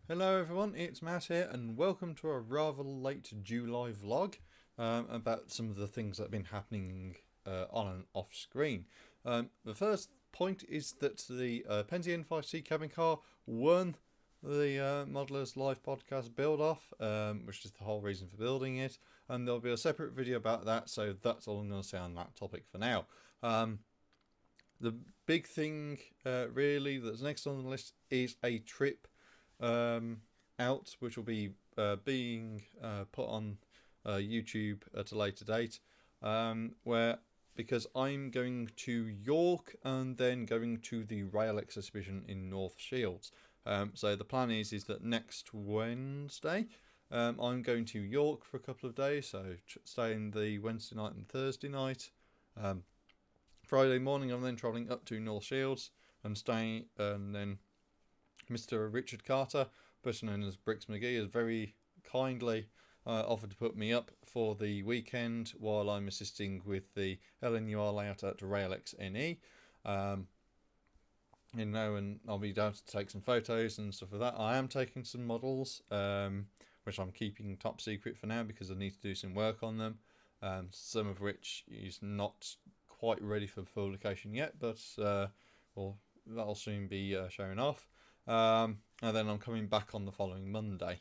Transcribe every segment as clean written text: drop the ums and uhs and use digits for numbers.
Hello everyone, it's Matt here, and welcome to a rather late July vlog about some of the things that have been happening on and off screen. The first point is that the Penty N5C cabin car won the Modelers Live podcast build-off, which is the whole reason for building it, and there'll be a separate video about that, so that's all I'm going to say on that topic for now. The big thing really that's next on the list is a trip out, which will be being put on YouTube at a later date, where because I'm going to York and then going to the Rail-X exhibition in North Shields. So the plan is that next Wednesday I'm going to York for a couple of days, so staying the Wednesday night and Thursday night. Friday morning I'm then travelling up to North Shields and staying, and then Mr. Richard Carter, better known as Bricks McGee, has very kindly offered to put me up for the weekend while I'm assisting with the LNUR layout at Rail-X NE. And I'll be down to take some photos and stuff like that. I am taking some models, which I'm keeping top secret for now because I need to do some work on them. Some of which is not quite ready for publication yet, but well, that'll soon be showing off. And then I'm coming back on the following Monday.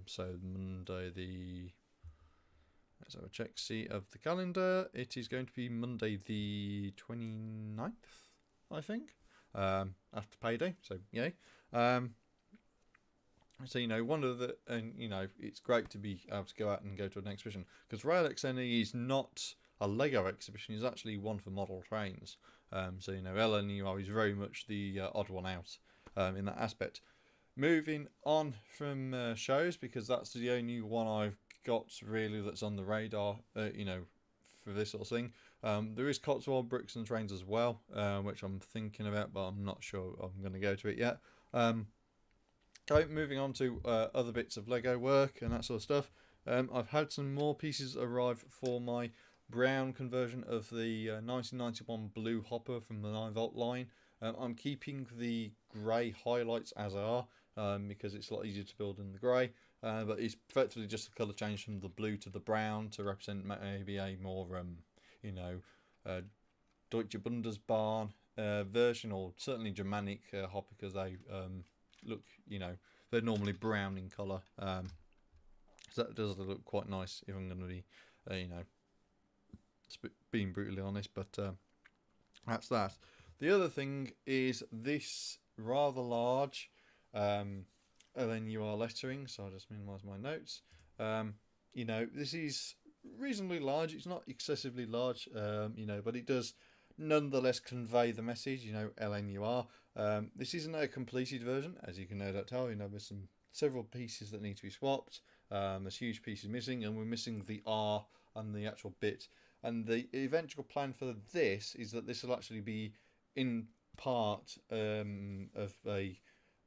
So Monday let's have a check see of the calendar. It is going to be Monday the 29th, I think, after payday, so yay. So, one of the, and it's great to be able to go out and go to an exhibition, because Rail-X NE is not a Lego exhibition, it's actually one for model trains. So, LNUR is very much the odd one out in that aspect. Moving on from shows, because that's the only one I've got really that's on the radar, for this sort of thing. There is Cotswold Bricks and Trains as well, which I'm thinking about, but I'm not sure I'm going to go to it yet. Okay, moving on to other bits of Lego work and that sort of stuff. I've had some more pieces arrive for my brown conversion of the 1991 blue hopper from the 9-volt line. I'm keeping the grey highlights as are, because it's a lot easier to build in the grey, but it's effectively just a colour change from the blue to the brown to represent maybe a more Deutsche Bundesbahn version, or certainly Germanic hopper, because they look, they're normally brown in colour, so that does look quite nice if I'm going to be being brutally honest, but that's that. The other thing is this rather large LNUR lettering, so I'll just minimise my notes. This is reasonably large, it's not excessively large, but it does nonetheless convey the message, LNUR. This isn't a completed version, as you can no doubt tell. There's several pieces that need to be swapped. There's huge pieces missing, and we're missing the R and the actual bit. And the eventual plan for this is that this will actually be in part of a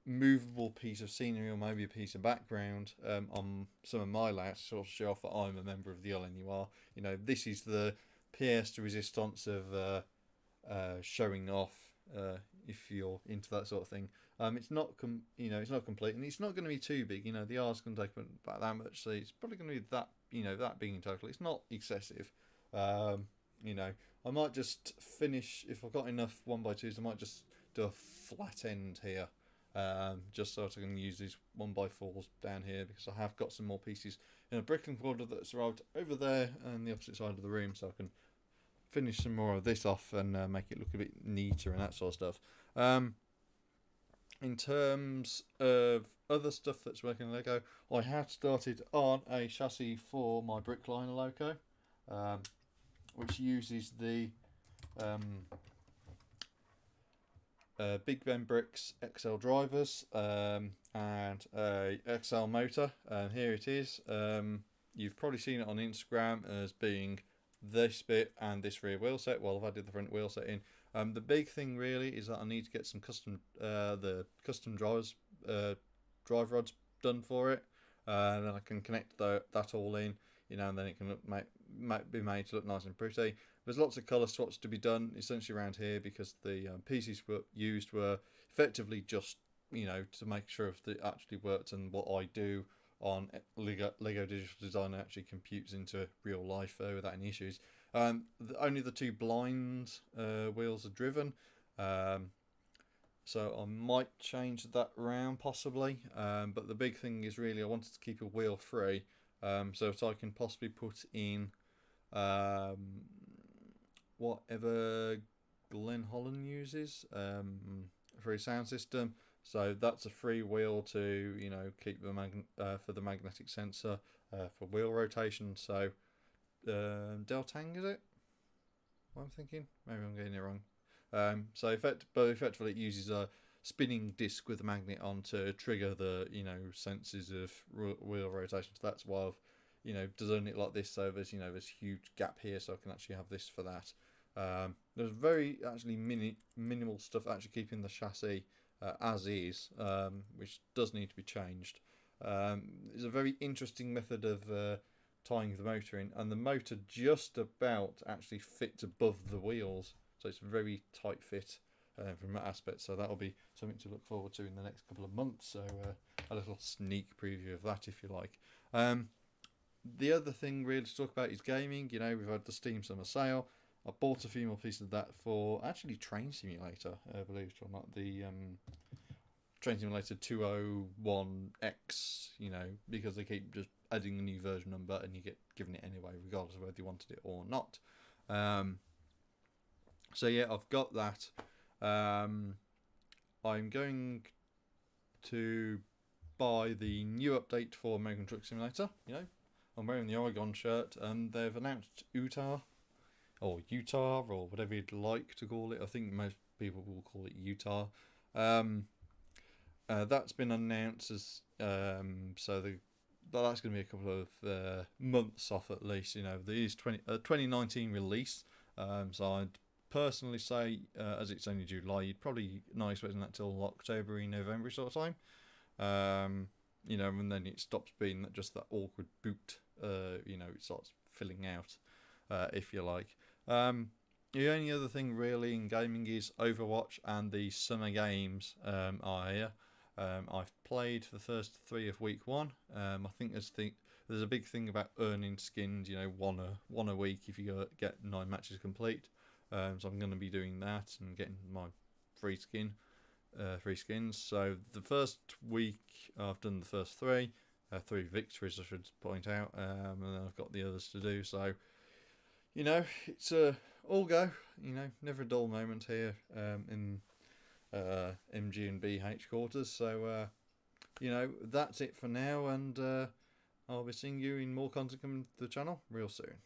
movable piece of scenery, or maybe a piece of background on some of my layouts, to sort of show off that I'm a member of the LNUR. This is the pièce de résistance of showing off, if you're into that sort of thing. It's not it's not complete, and it's not going to be too big. The R's going to take about that much, so it's probably going to be that that big in total. It's not excessive. I might just finish, if I've got enough 1x2s, I might just do a flat end here, just so I can use these 1x4s down here, because I have got some more pieces in a bricking order that's arrived over there on the opposite side of the room, so I can finish some more of this off and make it look a bit neater and that sort of stuff. In terms of other stuff that's working in Lego, I have started on a chassis for my Brickliner Loco, which uses the Big Ben Bricks XL drivers and a XL motor. Here it is. You've probably seen it on Instagram as being this bit and this rear wheel set. Well, I've added the front wheel set in. The big thing really is that I need to get some custom drive rods done for it, and then I can connect that all in, and then it can be made to look nice and pretty. There's lots of colour swaps to be done essentially around here, because the pieces used were effectively just to make sure if it actually worked and what I do on Lego Digital Designer actually computes into real life without any issues. Only the two blind wheels are driven, so I might change that round possibly. But the big thing is really I wanted to keep a wheel free, so if I can possibly put in whatever Glenn Holland uses for his sound system. So that's a free wheel to keep the for the magnetic sensor for wheel rotation. So Deltang, is it? What I'm thinking? Maybe I'm getting it wrong. So effectively it uses a spinning disc with a magnet on to trigger the senses of wheel rotation. So that's why I've designed it like this. So there's this huge gap here, so I can actually have this for that. There's very actually minimal stuff actually keeping the chassis as is, which does need to be changed. It's a very interesting method of tying the motor in, and the motor just about actually fits above the wheels, so it's a very tight fit from that aspect. So that'll be something to look forward to in the next couple of months. So a little sneak preview of that, if you like. The other thing really to talk about is gaming. We've had the Steam Summer Sale. I bought a few more pieces of that for actually Train Simulator, believe it or not, the Train Simulator 201X, because they keep just adding a new version number and you get given it anyway, regardless of whether you wanted it or not. So yeah, I've got that. I'm going to buy the new update for American Truck Simulator. I'm wearing the Oregon shirt, and they've announced Utah, or whatever you'd like to call it. I think most people will call it Utah. That's been announced as so that's going to be a couple of months off at least. There is 2019 release. So I'd personally say, as it's only July, you'd probably not expecting that till October, November sort of time. And then it stops being just that awkward boot. It starts filling out, if you like. The only other thing really in gaming is Overwatch and the Summer Games are here. I've played the first 3 of week 1. I think there's a big thing about earning skins. One a week if you get 9 matches complete. So I'm going to be doing that and getting my free skins. So the first week I've done the first 3 victories, I should point out, and then I've got the others to do. So it's all go. Never a dull moment here in MG and BH quarters. So that's it for now, and I'll be seeing you in more content coming to the channel real soon.